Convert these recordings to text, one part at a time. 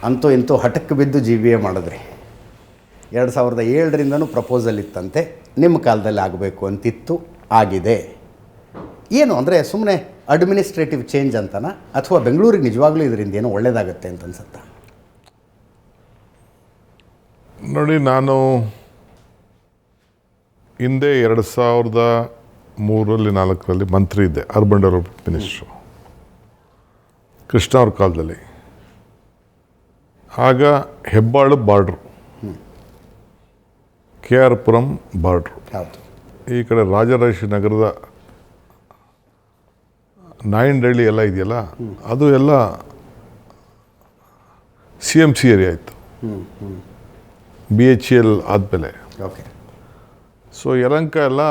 ಅಂತೂ ಇಂತೂ ಹಠಕ್ಕೆ ಬಿದ್ದು GBA ಮಾಡಿದ್ರಿ. 2007ರಿಂದನೂ ಪ್ರಪೋಸಲ್ ಇತ್ತಂತೆ, ನಿಮ್ಮ ಕಾಲದಲ್ಲಿ ಆಗಬೇಕು ಅಂತಿತ್ತು, ಆಗಿದೆ. ಏನು ಅಂದರೆ ಸುಮ್ಮನೆ ಅಡ್ಮಿನಿಸ್ಟ್ರೇಟಿವ್ ಚೇಂಜ್ ಅಂತನಾ, ಅಥವಾ ಬೆಂಗಳೂರಿಗೆ ನಿಜವಾಗ್ಲೂ ಇದರಿಂದ ಏನೋ ಒಳ್ಳೆಯದಾಗತ್ತೆ ಅಂತ ಅನ್ಸುತ್ತಾ? ನೋಡಿ, ನಾನು ಹಿಂದೆ 2003-4 ಮಂತ್ರಿ ಇದ್ದೆ, ಅರ್ಬನ್ ಡೆವಲಪ್ಮೆಂಟ್ ಮಿನಿಸ್ಟ್ರು, ಕೃಷ್ಣ ಅವ್ರ ಕಾಲದಲ್ಲಿ. ಆಗ Hebbal border, KR Puram border, ಈ ಕಡೆ ರಾಜರಾಜೇಶ್ವರಿ ನಗರದ ನಾಯಂಡಹಳ್ಳಿ ಎಲ್ಲ ಇದೆಯಲ್ಲ, ಅದು ಎಲ್ಲ CMC ಏರಿಯಾ ಇತ್ತು. BHEL ಆದಮೇಲೆ. ಓಕೆ. ಸೊ ಯಲಹಂಕ ಎಲ್ಲ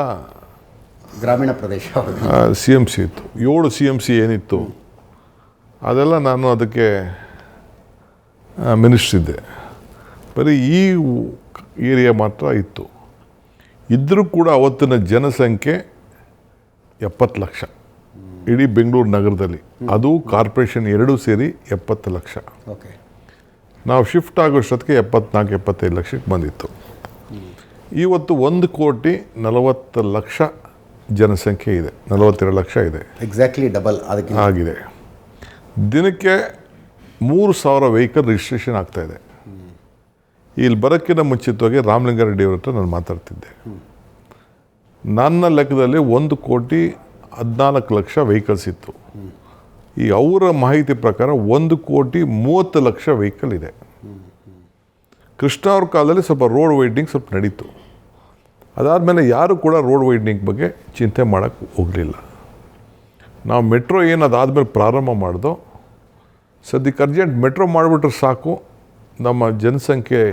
ಗ್ರಾಮೀಣ ಪ್ರದೇಶ CMC ಇತ್ತು. 7 CMC ಏನಿತ್ತು ಅದೆಲ್ಲ ನಾನು ಅದಕ್ಕೆ ಮಿನಿಸ್ಟ್ರಿದ್ದೆ. ಬರೀ ಈ ಏರಿಯಾ ಮಾತ್ರ ಇತ್ತು. ಇದ್ದರೂ ಕೂಡ ಅವತ್ತಿನ ಜನಸಂಖ್ಯೆ 70 ಲಕ್ಷ ಇಡೀ ಬೆಂಗಳೂರು ನಗರದಲ್ಲಿ. ಅದು ಕಾರ್ಪೊರೇಷನ್ ಎರಡೂ ಸೇರಿ 70 ಲಕ್ಷ. ಓಕೆ. ನಾವು ಶಿಫ್ಟ್ ಆಗೋಷ್ಟೊತ್ತಿಗೆ 74-75 ಲಕ್ಷಕ್ಕೆ ಬಂದಿತ್ತು. ಇವತ್ತು 1,40,00,000 ಜನಸಂಖ್ಯೆ ಇದೆ, 42 ಲಕ್ಷ ಇದೆ. ಎಕ್ಸಾಕ್ಟ್ಲಿ ಡಬಲ್ ಅದಕ್ಕೆ ಆಗಿದೆ. ದಿನಕ್ಕೆ 3,000 ವೆಹಿಕಲ್ ರಿಜಿಸ್ಟ್ರೇಷನ್ ಆಗ್ತಾಯಿದೆ. ಇಲ್ಲಿ ಬರೋಕ್ಕಿಂತ ಮುಂಚಿತವಾಗಿ ರಾಮಲಿಂಗಾರೆಡ್ಡಿ ಅವ್ರ ಹತ್ರ ನಾನು ಮಾತಾಡ್ತಿದ್ದೆ. ನನ್ನ ಲೆಕ್ಕದಲ್ಲಿ 1,14,00,000 ವೆಹಿಕಲ್ಸ್ ಇತ್ತು. ಈ ಅವರ ಮಾಹಿತಿ ಪ್ರಕಾರ 1,30,00,000 ವೆಹಿಕಲ್ ಇದೆ. ಕೃಷ್ಣ ಅವ್ರ ಕಾಲದಲ್ಲಿ ಸ್ವಲ್ಪ ರೋಡ್ ವೈಡ್ನಿಂಗ್ ಸ್ವಲ್ಪ ನಡೀತು. ಅದಾದಮೇಲೆ ಯಾರು ಕೂಡ ರೋಡ್ ವೈಡ್ನಿಂಗ್ ಬಗ್ಗೆ ಚಿಂತೆ ಮಾಡೋಕ್ಕೆ ಹೋಗಲಿಲ್ಲ. ನಾವು ಮೆಟ್ರೋ ಏನು ಅದಾದಮೇಲೆ ಪ್ರಾರಂಭ ಮಾಡಿದೋ, ಸದ್ಯಕ್ಕೆ ಅರ್ಜೆಂಟ್ ಮೆಟ್ರೋ ಮಾಡಿಬಿಟ್ರೆ ಸಾಕು, ನಮ್ಮ ಜನಸಂಖ್ಯೆ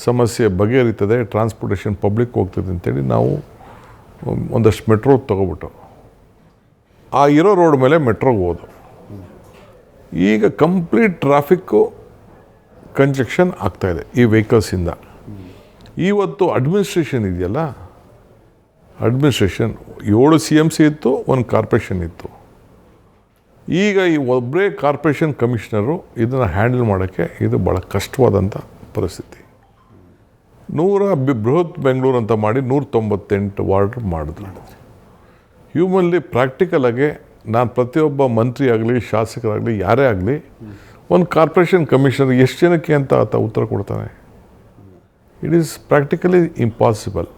ಸಮಸ್ಯೆ ಬಗೆಹರಿತದೆ, ಟ್ರಾನ್ಸ್ಪೋರ್ಟೇಷನ್ ಪಬ್ಲಿಕ್ ಹೋಗ್ತದೆ ಅಂತೇಳಿ ನಾವು ಒಂದಷ್ಟು ಮೆಟ್ರೋ ತೊಗೊಬಿಟ್ಟು ಆ ಇರೋ ರೋಡ್ ಮೇಲೆ ಮೆಟ್ರೋಗೆ ಹೋದು. ಈಗ ಕಂಪ್ಲೀಟ್ ಟ್ರಾಫಿಕ್ಕು ಕಂಜಕ್ಷನ್ ಆಗ್ತಾಯಿದೆ ಈ ವೆಹಿಕಲ್ಸಿಂದ. ಇವತ್ತು ಅಡ್ಮಿನಿಸ್ಟ್ರೇಷನ್ ಇದೆಯಲ್ಲ, ಅಡ್ಮಿನಿಸ್ಟ್ರೇಷನ್ 7 CMC ಇತ್ತು, 1 ಕಾರ್ಪೊರೇಷನ್ ಇತ್ತು. ಈಗ ಈ ಒಬ್ಬರೇ ಕಾರ್ಪೊರೇಷನ್ ಕಮಿಷನರು ಇದನ್ನು ಹ್ಯಾಂಡಲ್ ಮಾಡೋಕ್ಕೆ ಇದು ಭಾಳ ಕಷ್ಟವಾದಂಥ ಪರಿಸ್ಥಿತಿ. ಬೃಹತ್ ಬೆಂಗಳೂರು ಅಂತ ಮಾಡಿ 198 ವಾರ್ಡ್ ಮಾಡಿದ್ರು. ಹ್ಯೂಮನ್ಲಿ ಪ್ರಾಕ್ಟಿಕಲಾಗೆ ನಾನು ಪ್ರತಿಯೊಬ್ಬ ಮಂತ್ರಿ ಆಗಲಿ, ಶಾಸಕರಾಗಲಿ, ಯಾರೇ ಆಗಲಿ, ಒಂದು ಕಾರ್ಪೊರೇಷನ್ ಕಮಿಷನರ್ ಎಷ್ಟು ಜನಕ್ಕೆ ಅಂತ ಆತ ಉತ್ತರ ಕೊಡ್ತಾನೆ? It is practically impossible.